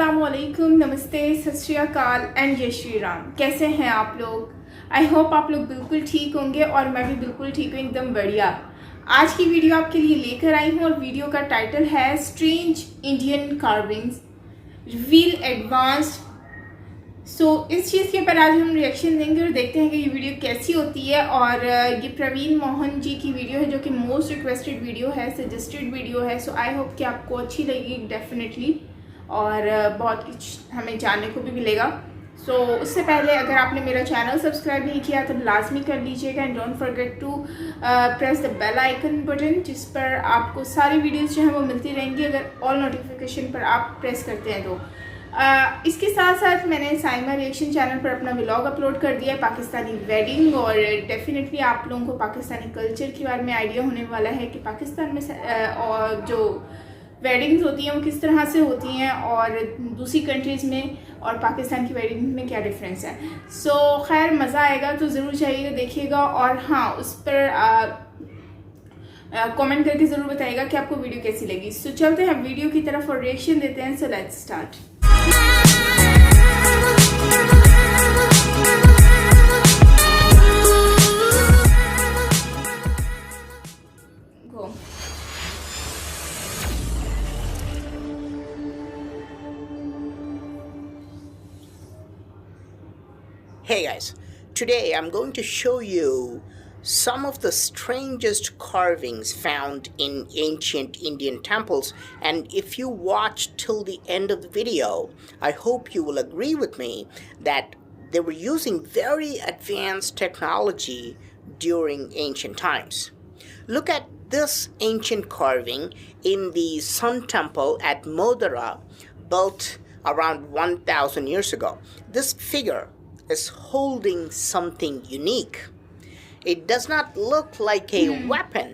अस्सलामुअलैकुम, नमस्ते, सत श्री अकाल एंड जय श्री राम। कैसे हैं आप लोग? आई होप आप लोग बिल्कुल ठीक होंगे और मैं भी बिल्कुल ठीक हूँ, एकदम बढ़िया। आज की वीडियो आपके लिए लेकर आई हूँ और वीडियो का टाइटल है strange Indian carvings reveal advanced. इस चीज़ के ऊपर आज हम रिएक्शन देंगे और देखते हैं कि ये वीडियो कैसी होती है। और ये प्रवीण मोहन जी की वीडियो है जो कि मोस्ट रिक्वेस्टेड वीडियो है, सजेस्टेड वीडियो है। आई होप कि आपको अच्छी लगेगी डेफिनेटली और बहुत कुछ हमें जानने को भी मिलेगा। उससे पहले अगर आपने मेरा चैनल सब्सक्राइब नहीं किया तो लाजमी कर लीजिएगा and don't forget to press the bell icon button, जिस पर आपको सारी वीडियोस जो हैं वो मिलती रहेंगी अगर ऑल नोटिफिकेशन पर आप प्रेस करते हैं तो। इसके साथ साथ मैंने साइमा रिएक्शन चैनल पर अपना व्लॉग अपलोड कर दिया है पाकिस्तानी वेडिंग, और डेफिनेटली आप लोगों को पाकिस्तानी कल्चर के बारे में आइडिया होने वाला है कि पाकिस्तान में और जो वेडिंग्स होती हैं वो किस तरह से होती हैं और दूसरी कंट्रीज़ में और पाकिस्तान की वेडिंग में क्या डिफरेंस है। खैर मज़ा आएगा तो ज़रूर जाइएगा, देखिएगा। और हाँ, उस पर कमेंट करके ज़रूर बताइएगा कि आपको वीडियो कैसी लगी। चलते हैं वीडियो की तरफ और रिएक्शन देते हैं। Let's start. Hey guys, today I'm going to show you some of the strangest carvings found in ancient Indian temples, and if you watch till the end of the video, I hope you will agree with me that they were using very advanced technology during ancient times. Look at this ancient carving in the Sun Temple at Modhera, built around 1000 years ago. This figure is holding something unique. It does not look like a weapon,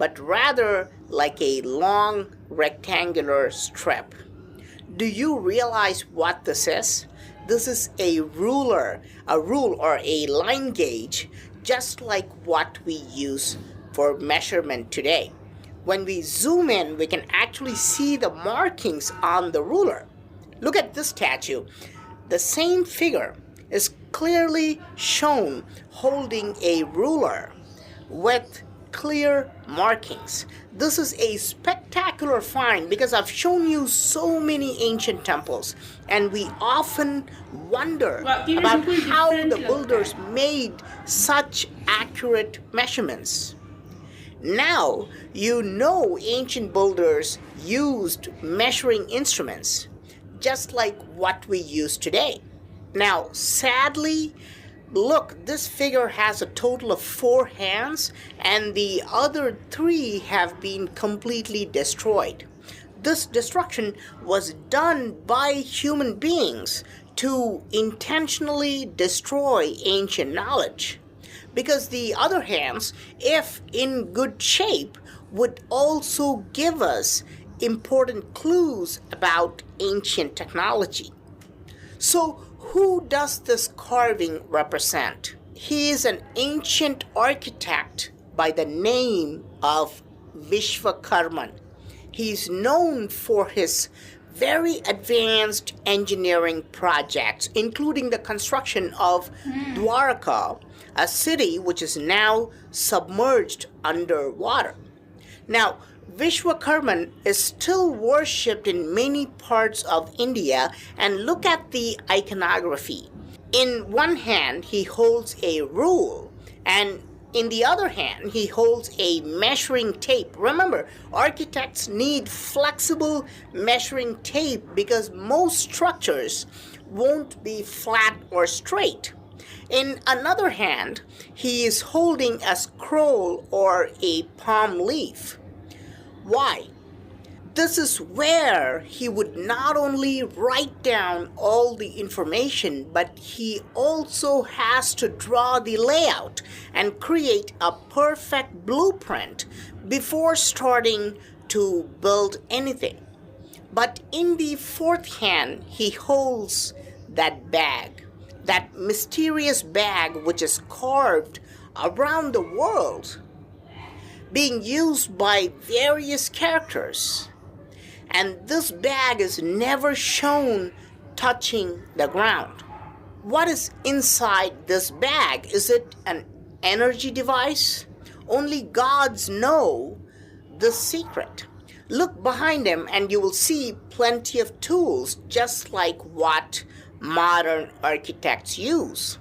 but rather like a long rectangular strip. Do you realize what this is? This is a rule or a line gauge, just like what we use for measurement today. When we zoom in, we can actually see the markings on the ruler. Look at this statue. The same figure is clearly shown holding a ruler with clear markings. This is a spectacular find because I've shown you so many ancient temples and we often wonder about how the builders made such accurate measurements. Now you know ancient builders used measuring instruments just like what we use today. Now, sadly, look, this figure has a total of 4 hands and the other 3 have been completely destroyed. This destruction was done by human beings to intentionally destroy ancient knowledge, because the other hands, if in good shape, would also give us important clues about ancient technology. So, who does this carving represent? He is an ancient architect by the name of Viswakarma. He is known for his very advanced engineering projects, including the construction of Dwarka, a city which is now submerged underwater. Now, Viswakarma is still worshipped in many parts of India, and look at the iconography. In one hand, he holds a rule, and in the other hand, he holds a measuring tape. Remember, architects need flexible measuring tape because most structures won't be flat or straight. In another hand, he is holding a scroll or a palm leaf. Why? This is where he would not only write down all the information, but he also has to draw the layout and create a perfect blueprint before starting to build anything. But in the 4th hand, he holds that bag, that mysterious bag which is carved around the world, being used by various characters. and this bag is never shown touching the ground. What is inside this bag? Is it an energy device? Only gods know the secret. Look behind him and you will see plenty of tools just like what modern architects use.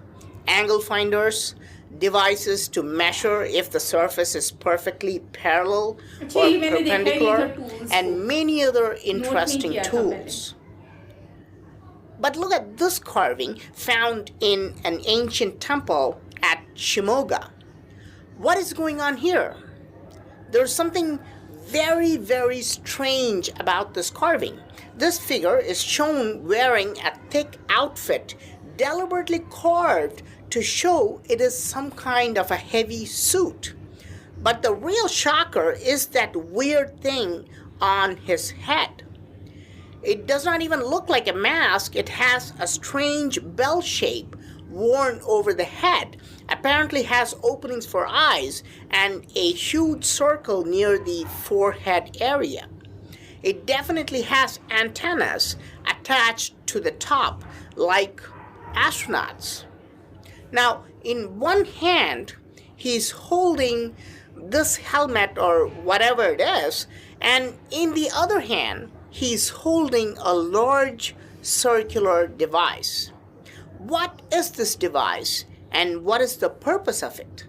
Angle finders, devices to measure if the surface is perfectly parallel or perpendicular, and many other interesting tools. But look at this carving found in an ancient temple at Shimoga. What is going on here? There's something very, very strange about this carving. This figure is shown wearing a thick outfit, deliberately carved to show it is some kind of a heavy suit. But the real shocker is that weird thing on his head. It does not even look like a mask. It has a strange bell shape worn over the head, apparently has openings for eyes, and a huge circle near the forehead area. It definitely has antennas attached to the top, like astronauts. Now, in one hand, he's holding this helmet or whatever it is, and in the other hand, he's holding a large circular device. What is this device, and what is the purpose of it?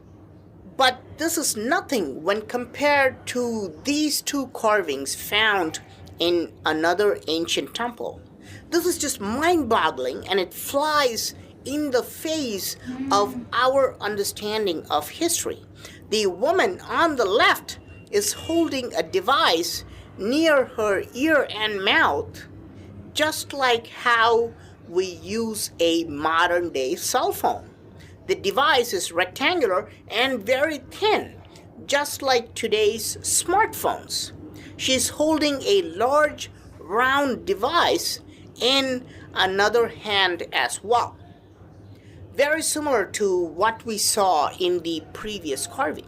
But this is nothing when compared to these two carvings found in another ancient temple. This is just mind-boggling, and it flies in the face of our understanding of history. The woman on the left is holding a device near her ear and mouth, just like how we use a modern day cell phone. The device is rectangular and very thin, just like today's smartphones. She's holding a large round device in another hand as well. Very similar to what we saw in the previous carving.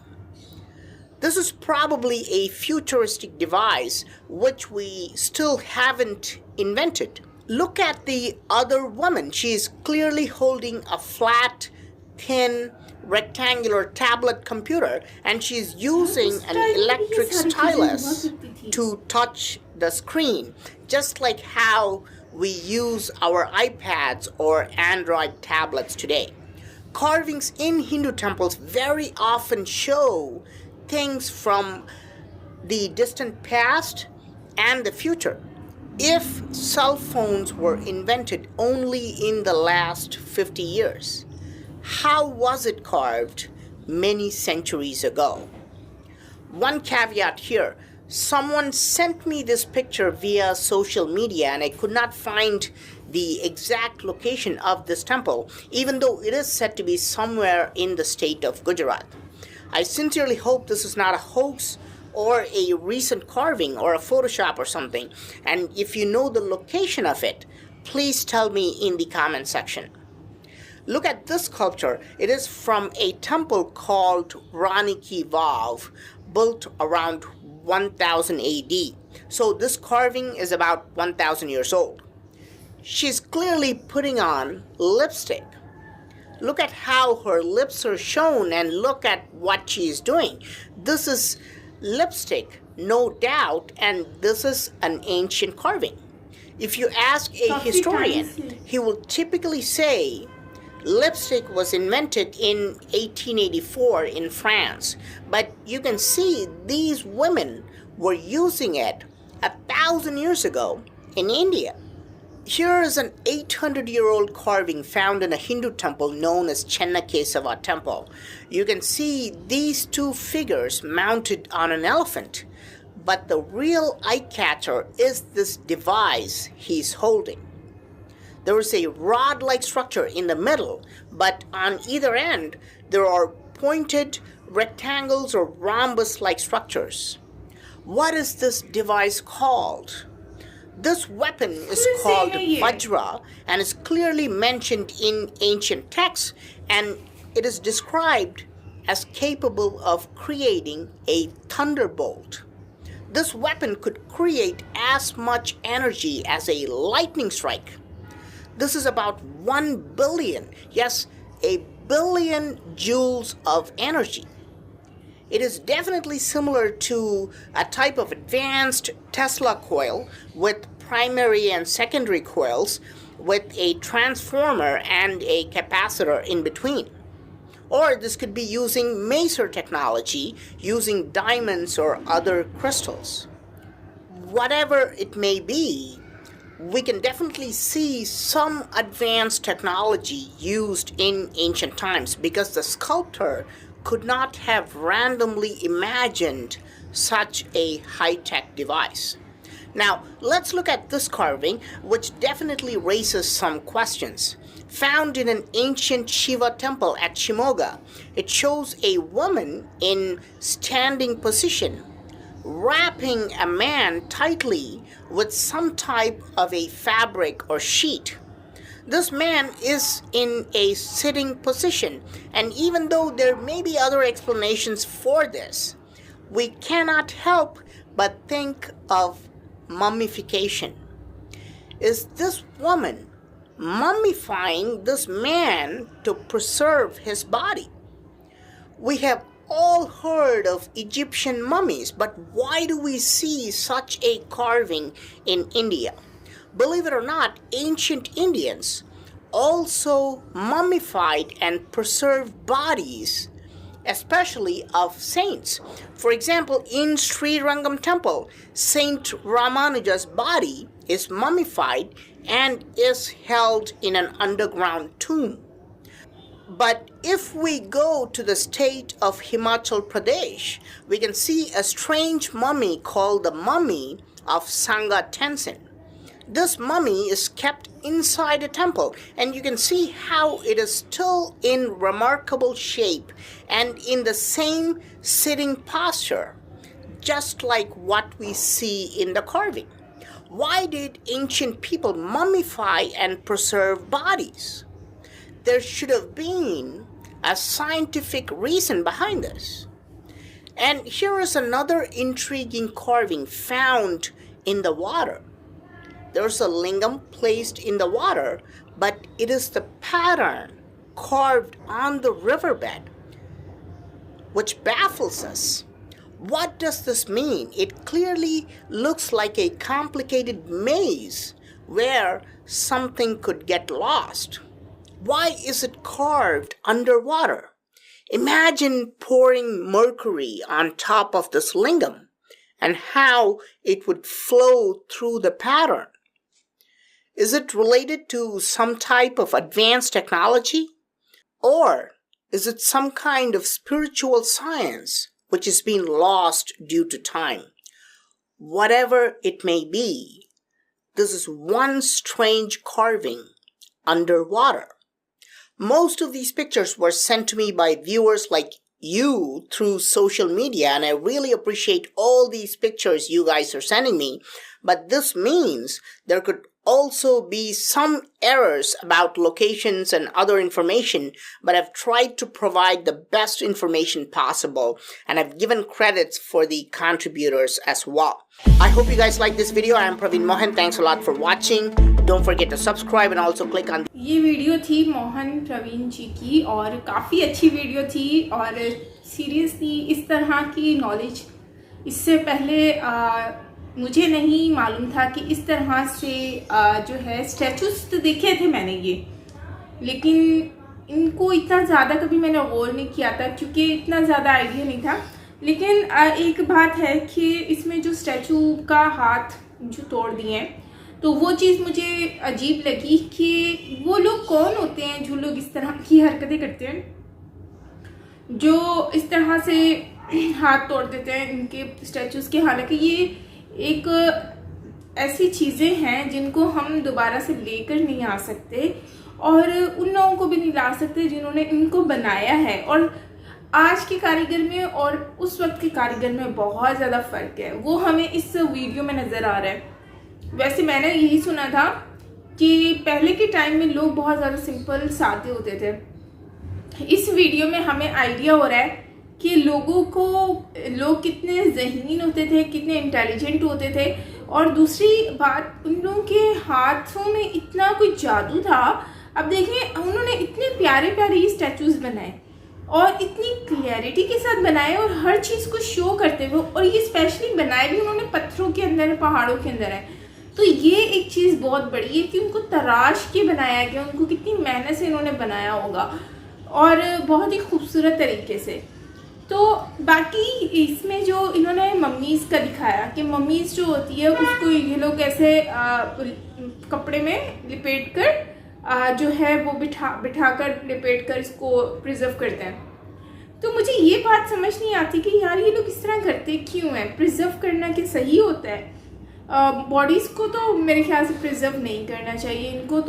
This is probably a futuristic device which we still haven't invented. Look at the other woman. She is clearly holding a flat, thin, rectangular tablet computer, and she's using an electric stylus to touch the screen, just like how we use our iPads or Android tablets today. Carvings in Hindu temples very often show things from the distant past and the future. If cell phones were invented only in the last 50 years, how was it carved many centuries ago? One caveat here. Someone sent me this picture via social media and I could not find the exact location of this temple, even though it is said to be somewhere in the state of Gujarat. I sincerely hope this is not a hoax or a recent carving or a Photoshop or something. And if you know the location of it, please tell me in the comment section. Look at this sculpture. It is from a temple called Rani Ki Vav, built around 1000 AD. So this carving is about 1000 years old. She's clearly putting on lipstick. Look at how her lips are shown and look at what she's doing. This is lipstick, no doubt, and this is an ancient carving. If you ask a historian, he will typically say lipstick was invented in 1884 in France, but you can see these women were using it 1,000 years ago in India. Here is an 800-year-old carving found in a Hindu temple known as Chennakesava Temple. You can see these two figures mounted on an elephant, but the real eye-catcher is this device he's holding. There is a rod-like structure in the middle, but on either end there are pointed rectangles or rhombus-like structures. What is this device called? This weapon is called Vajra and is clearly mentioned in ancient texts, and it is described as capable of creating a thunderbolt. This weapon could create as much energy as a lightning strike. This is about 1 billion, yes, a billion joules of energy. It is definitely similar to a type of advanced Tesla coil with primary and secondary coils with a transformer and a capacitor in between. Or this could be using maser technology, using diamonds or other crystals. Whatever it may be, we can definitely see some advanced technology used in ancient times because the sculptor could not have randomly imagined such a high-tech device. Now, let's look at this carving, which definitely raises some questions. Found in an ancient Shiva temple at Shimoga, it shows a woman in standing position, wrapping a man tightly with some type of a fabric or sheet. This man is in a sitting position, and even though there may be other explanations for this, we cannot help but think of mummification. Is this woman mummifying this man to preserve his body? We have all heard of Egyptian mummies, but why do we see such a carving in India? Believe it or not, ancient Indians also mummified and preserved bodies, especially of saints. For example, in Sri Rangam temple, Saint Ramanuja's body is mummified and is held in an underground tomb. But if we go to the state of Himachal Pradesh, we can see a strange mummy called the mummy of Sangha Tenzin. This mummy is kept inside a temple, and you can see how it is still in remarkable shape and in the same sitting posture, just like what we see in the carving. Why did ancient people mummify and preserve bodies? There should have been a scientific reason behind this. And here is another intriguing carving found in the water. There's a lingam placed in the water, but it is the pattern carved on the riverbed which baffles us. What does this mean? It clearly looks like a complicated maze where something could get lost. Why is it carved underwater? Imagine pouring mercury on top of this lingam and how it would flow through the pattern. Is it related to some type of advanced technology? Or is it some kind of spiritual science which is being lost due to time? Whatever it may be, this is one strange carving underwater. Most of these pictures were sent to me by viewers like you through social media, and I really appreciate all these pictures you guys are sending me. But this means there could also be some errors about locations and other information, but I've tried to provide the best information possible, and I've given credits for the contributors as well. I hope you guys like this video. I am Praveen Mohan. Thanks a lot for watching. Don't forget to subscribe and also click on ये video थी मोहन प्रवीण जी की, और काफ़ी अच्छी video थी, और seriously इस तरह की नॉलेज इससे पहले मुझे नहीं मालूम था कि इस तरह से जो है स्टैचूज तो देखे थे मैंने ये, लेकिन इनको इतना ज़्यादा कभी मैंने गौर नहीं किया था क्योंकि इतना ज़्यादा आइडिया नहीं था। लेकिन एक बात है कि इसमें जो स्टैचू का हाथ जो तोड़ दिए हैं, तो वो चीज़ मुझे अजीब लगी कि वो लोग कौन होते हैं जो लोग इस तरह की हरकतें करते हैं, जो इस तरह से हाथ तोड़ देते हैं इनके स्टैचूज के। हालांकि ये एक ऐसी चीज़ें हैं जिनको हम दोबारा से लेकर नहीं आ सकते, और उन लोगों को भी नहीं ला सकते जिन्होंने इनको बनाया है। और आज के कारीगर में और उस वक्त के कारीगर में बहुत ज़्यादा फ़र्क है, वो हमें इस वीडियो में नज़र आ रहा है। वैसे मैंने यही सुना था कि पहले के टाइम में लोग बहुत ज़्यादा सिंपल सादे होते थे। इस वीडियो में हमें आइडिया हो रहा है कि लोग कितने ज़हीन होते थे, कितने इंटेलिजेंट होते थे। और दूसरी बात, उन लोगों के हाथों में इतना कोई जादू था। अब देखें, उन्होंने इतने प्यारे प्यारे स्टैचूज बनाए और इतनी क्लियरिटी के साथ बनाए और हर चीज़ को शो करते हुए, और ये स्पेशली बनाए भी उन्होंने पत्थरों के अंदर, पहाड़ों के अंदर है। तो ये एक चीज़ बहुत बड़ी है कि उनको तराश के बनाया गया, उनको कितनी मेहनत से इन्होंने बनाया होगा और बहुत ही खूबसूरत तरीके से। तो बाकी इसमें जो इन्होंने मम्मीज़ का दिखाया कि मम्मीज़ जो होती है उसको ये लोग ऐसे कपड़े में लिपेट कर जो है वो बिठा कर लिपेट कर इसको प्रिजर्व करते हैं। तो मुझे ये बात समझ नहीं आती कि यार ये लोग इस तरह करते क्यों हैं। प्रिजर्व करना क्या सही होता है? बॉडीज़ को तो मेरे ख्याल से प्रिजर्व नहीं करना चाहिए। इनको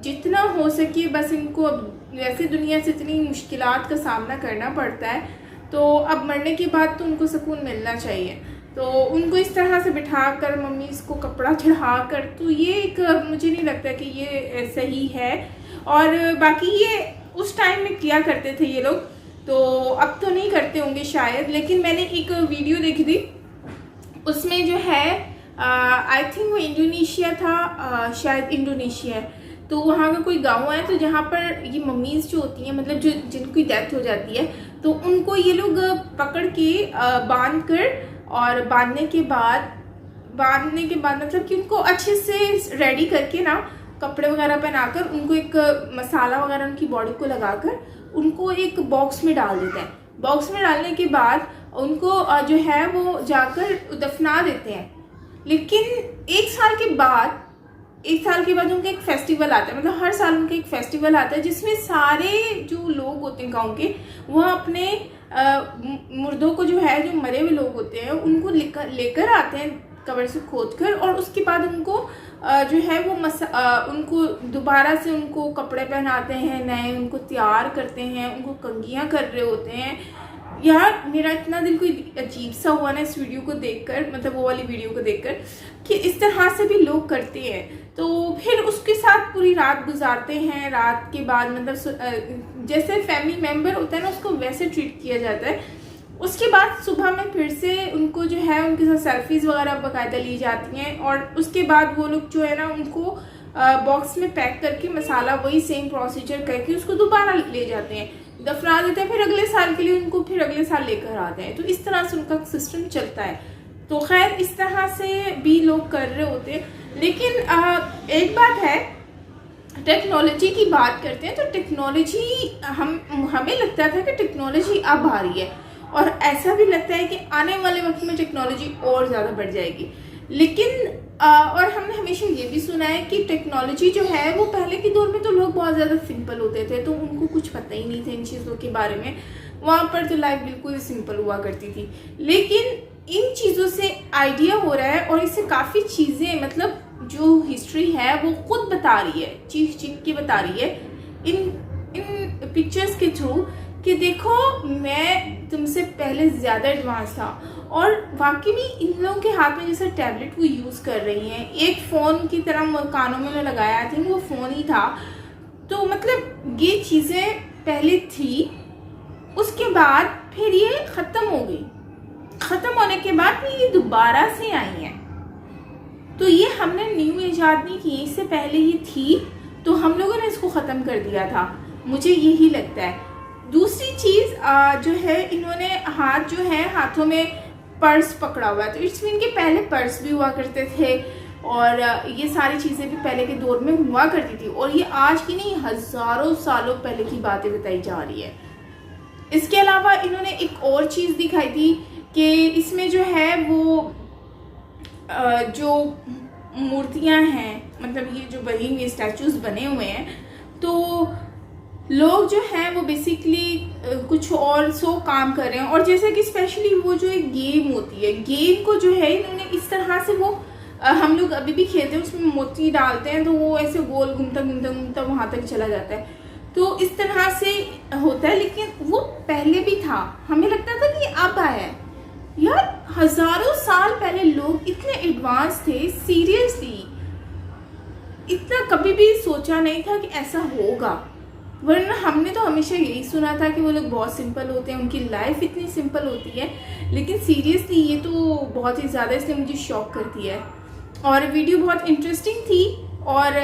जितना हो सके बस इनको, वैसे दुनिया से इतनी मुश्किलात का सामना करना पड़ता है, तो अब मरने के बाद तो उनको सुकून मिलना चाहिए। तो उनको इस तरह से बिठा कर मम्मी इसको कपड़ा चढ़ा कर, तो ये एक मुझे नहीं लगता कि ये सही है। और बाकी ये उस टाइम में किया करते थे ये लोग, तो अब तो नहीं करते होंगे शायद। लेकिन मैंने एक वीडियो देखी थी, उसमें जो है आई थिंक वो इंडोनेशिया था, शायद इंडोनेशिया है। तो वहाँ का कोई गांव है, तो जहाँ पर ये मम्मीज़ जो होती हैं, मतलब जो जिनकी डेथ हो जाती है, तो उनको ये लोग पकड़ के बांध कर, और बांधने के बाद मतलब कि उनको अच्छे से रेडी करके ना, कपड़े वगैरह पहनाकर, उनको एक मसाला वगैरह उनकी बॉडी को लगाकर उनको एक बॉक्स में डाल देते हैं। बॉक्स में डालने के बाद उनको जो है वो जाकर दफना देते हैं। लेकिन एक साल के बाद उनका एक फेस्टिवल आता है, मतलब हर साल उनका एक फेस्टिवल आता है जिसमें सारे जो लोग होते हैं गांव के, वह अपने मुर्दों को, जो है जो मरे हुए लोग होते हैं, उनको लेकर आते हैं कब्र से खोदकर, और उसके बाद उनको जो है वो उनको दोबारा से उनको कपड़े पहनाते हैं नए, उनको तैयार करते हैं, उनको कंघियाँ कर रहे होते हैं। यार मेरा इतना दिल कोई अजीब सा हुआ ना इस वीडियो को देखकर, मतलब वो वाली वीडियो को देखकर, कि इस तरह से भी लोग करते हैं। तो फिर उसके साथ पूरी रात गुजारते हैं। रात के बाद मतलब जैसे फैमिली मेम्बर होता है ना, उसको वैसे ट्रीट किया जाता है। उसके बाद सुबह में फिर से उनको जो है उनके साथ सेल्फीज़ वगैरह बाकायदा ली जाती हैं, और उसके बाद वो लोग जो है ना उनको बॉक्स में पैक करके, मसाला वही सेम प्रोसीजर करके उसको दोबारा ले जाते हैं, दफना देते हैं, फिर अगले साल के लिए उनको फिर अगले साल लेकर आते हैं। तो इस तरह से उनका सिस्टम चलता है। तो खैर इस तरह से भी लोग कर रहे होते हैं। लेकिन एक बात है, टेक्नोलॉजी की बात करते हैं तो टेक्नोलॉजी हमें लगता था कि टेक्नोलॉजी अब आ रही है, और ऐसा भी लगता है कि आने वाले वक्त में टेक्नोलॉजी और ज़्यादा बढ़ जाएगी। लेकिन और हमने हमेशा ये भी सुना है कि टेक्नोलॉजी जो है वो पहले के दौर में तो लोग बहुत ज़्यादा सिंपल होते थे, तो उनको कुछ पता ही नहीं था इन चीज़ों के बारे में। वहाँ पर तो लाइफ बिल्कुल सिंपल हुआ करती थी। लेकिन इन चीज़ों से आइडिया हो रहा है, और इससे काफ़ी चीज़ें, मतलब जो हिस्ट्री है वो खुद बता रही है, चीख के बता रही है इन पिक्चर्स के थ्रू, कि देखो मैं तुमसे पहले ज़्यादा एडवांस था। और वाकई में इन लोगों के हाथ में जैसे टैबलेट वो यूज़ कर रही हैं, एक फ़ोन की तरह कानों में लगाया, आई थिंक वो फ़ोन ही था। तो मतलब ये चीज़ें पहले थी, उसके बाद फिर ये ख़त्म हो गई। ख़त्म होने के बाद फिर ये दोबारा से आई हैं। तो ये हमने न्यू ईजाद नहीं की, इससे पहले ये थी, तो हम लोगों ने इसको ख़त्म कर दिया था, मुझे यही लगता है। दूसरी चीज़ जो है, इन्होंने हाथों में पर्स पकड़ा हुआ है, तो इट्स मीन के पहले पर्स भी हुआ करते थे, और ये सारी चीज़ें भी पहले के दौर में हुआ करती थी, और ये आज की नहीं, हज़ारों सालों पहले की बातें बताई जा रही है। इसके अलावा इन्होंने एक और चीज़ दिखाई थी कि इसमें जो है वो जो मूर्तियाँ हैं, मतलब ये जो बनी हुई स्टैचूज़ बने हुए हैं, तो लोग जो हैं वो बेसिकली कुछ और काम कर रहे हैं। और जैसे कि स्पेशली वो जो एक गेम होती है, गेम को जो है इन्होंने इस तरह से, वो हम लोग अभी भी खेलते हैं, उसमें मोती डालते हैं तो वो ऐसे गोल घूमता वहाँ तक चला जाता है, तो इस तरह से होता है। लेकिन वो पहले भी था, हमें लगता था कि अब आया है। यार हज़ारों साल पहले लोग इतने एडवांस थे, सीरियसली इतना कभी भी सोचा नहीं था कि ऐसा होगा। वरना हमने तो हमेशा यही सुना था कि वो लोग बहुत सिंपल होते हैं, उनकी लाइफ इतनी सिंपल होती है, लेकिन सीरियसली ये तो बहुत ही ज़्यादा इसने मुझे शॉक कर दिया है। और वीडियो बहुत इंटरेस्टिंग थी और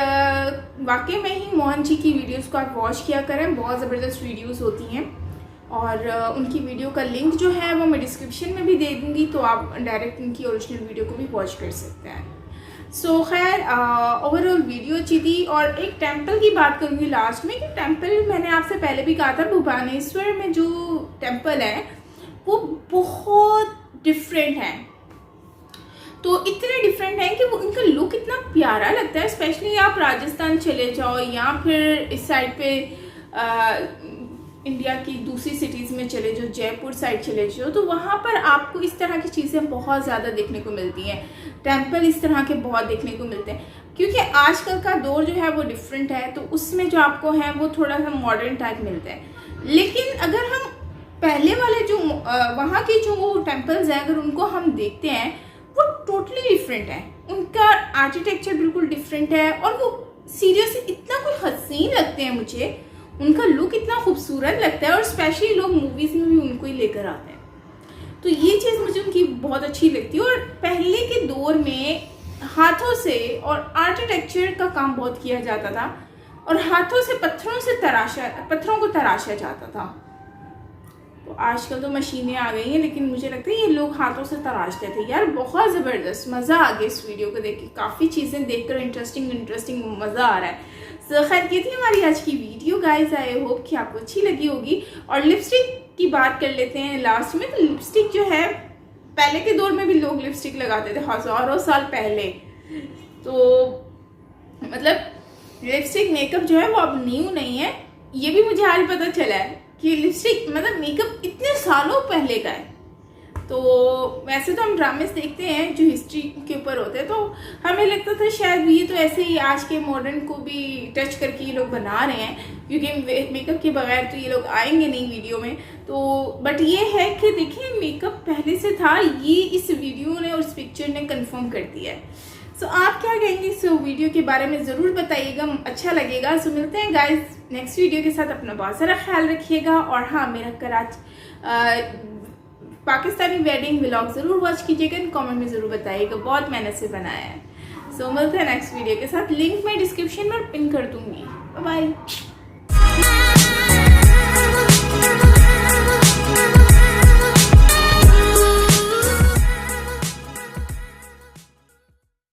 वाकई में ही मोहन जी की वीडियोस को आप वॉच किया करें, बहुत ज़बरदस्त वीडियोस होती हैं। और उनकी वीडियो का लिंक जो है वो मैं डिस्क्रिप्शन में भी दे दूँगी, तो आप डायरेक्ट उनकी ओरिजिनल वीडियो को भी वॉच कर सकते हैं। सो खैर ओवरऑल वीडियो अच्छी थी। और एक टेम्पल की बात करूँगी लास्ट में कि टेम्पल मैंने आपसे पहले भी कहा था, भुवनेश्वर में जो टेम्पल है वो बहुत डिफरेंट है। तो इतने डिफरेंट हैं कि वो उनका लुक इतना प्यारा लगता है। स्पेशली आप राजस्थान चले जाओ या फिर इस साइड पे इंडिया की दूसरी सिटीज़ में चले जाओ, जयपुर साइड चले जाओ, तो वहाँ पर आपको इस तरह की चीज़ें बहुत ज़्यादा देखने को मिलती हैं। टेम्पल इस तरह के बहुत देखने को मिलते हैं, क्योंकि आजकल का दौर जो है वो डिफरेंट है, तो उसमें जो आपको है वो थोड़ा सा मॉडर्न टाइप मिलता है। लेकिन अगर हम पहले वाले जो वहाँ के जो टेम्पल्स हैं, अगर उनको हम देखते हैं, वो टोटली डिफरेंट है। उनका आर्किटेक्चर बिल्कुल डिफरेंट है और वो सीरियसली इतना कोई हसीन लगते हैं मुझे, उनका लुक इतना खूबसूरत लगता है। और स्पेशली लोग मूवीज़ में भी उनको ही लेकर आते हैं, तो ये चीज़ मुझे उनकी बहुत अच्छी लगती है। और पहले के दौर में हाथों से और आर्किटेक्चर का काम बहुत किया जाता था और हाथों से पत्थरों को तराशा जाता था। तो आजकल तो मशीनें आ गई हैं, लेकिन मुझे लगता है ये लोग हाथों से तराशते थे। यार बहुत ज़बरदस्त मज़ा आ गया इस वीडियो को देख के, काफ़ी चीज़ें देखकर इंटरेस्टिंग मज़ा आ रहा है। सो खैर ये थी हमारी आज की वीडियो गाइस, आई होप कि आपको अच्छी लगी होगी। और लिपस्टिक की बात कर लेते हैं लास्ट में। तो लिपस्टिक जो है, पहले के दौर में भी लोग लिपस्टिक लगाते थे हज़ारों साल पहले, तो मतलब लिपस्टिक मेकअप जो है वो अब न्यू नहीं है। ये भी मुझे आज पता चला है कि लिपस्टिक मतलब मेकअप इतने सालों पहले का है। तो वैसे तो हम ड्रामेस देखते हैं जो हिस्ट्री के ऊपर होते हैं, तो हमें लगता था शायद ये तो ऐसे ही आज के मॉडर्न को भी टच करके ये लोग बना रहे हैं, क्योंकि मेकअप के बगैर तो ये लोग आएंगे नहीं वीडियो में। तो बट ये है कि देखिए मेकअप पहले से था, ये इस वीडियो ने और इस पिक्चर ने कंफर्म कर दिया है। सो आप क्या कहेंगे इस वीडियो के बारे में ज़रूर बताइएगा, अच्छा लगेगा। सो मिलते हैं गाइस नेक्स्ट वीडियो के साथ, अपना बहुत सारा ख्याल रखिएगा। और हाँ, मेरा कराची पाकिस्तानी वेडिंग व्लॉग ज़रूर वॉच कीजिएगा, कमेंट में ज़रूर बताइएगा, बहुत मेहनत से बनाया है। सो मिलते हैं नेक्स्ट वीडियो के साथ, लिंक मैं डिस्क्रिप्शन में पिन कर दूँगी। Bye bye.